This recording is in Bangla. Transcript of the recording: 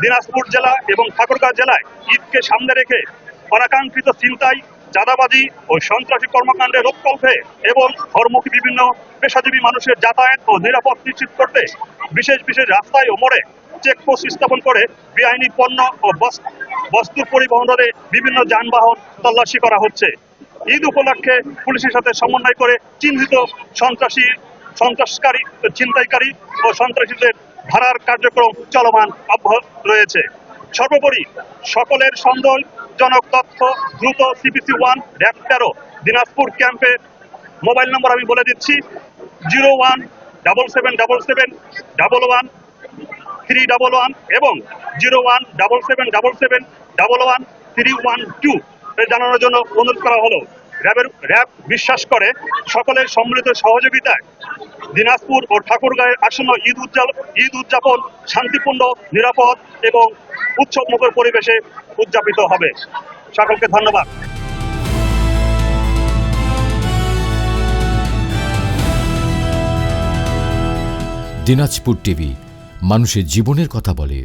দিনাজপুর জেলা এবং ঠাকুরগাঁও জেলায় ঈদকে সামনে রেখে অনাকাঙ্ক্ষিত ছিনতাই, চাঁদাবাজি ও সন্ত্রাসী কর্মকাণ্ডে রোধকল্পে এবং ঘরমুখী বিভিন্ন পেশাজীবী মানুষের যাতায়াত ও নিরাপদ নিশ্চিত করতে বিশেষ বিশেষ রাস্তায় ও মোড়ে চেকপোস্ট স্থাপন করে বেআইনি পণ্য ও বস্তু পরিবহন রোধে বিভিন্ন যানবাহন তল্লাশি করা হচ্ছে। ঈদ উপলক্ষে পুলিশের সাথে সমন্বয় করে চিহ্নিত সন্ত্রাসকারী, ছিনতাইকারী ও সন্ত্রাসীদের ধরার কার্যক্রম চলমান অব্যাহত রয়েছে। সর্বোপরি সকলের সন্দেহজনক তথ্য দ্রুত CPC 1 র্যাব 13 দিনাজপুর ক্যাম্পে মোবাইল নম্বর আমি বলে দিচ্ছি 0177771111 এবং 017777113112 জানানোর জন্য অনুরোধ করা হলো। র্যাব বিশ্বাস করে সকলের সম্মিলিত সহযোগিতায় দিনাজপুর ও ঠাকুরগাঁয়ের আসন্ন ঈদ উদযাপন শান্তিপূর্ণ, নিরাপদ এবং উৎসবমুখর পরিবেশে উদযাপিত হবে। সকলকে ধন্যবাদ। দিনাজপুর টিভি মানুষের জীবনের কথা বলে।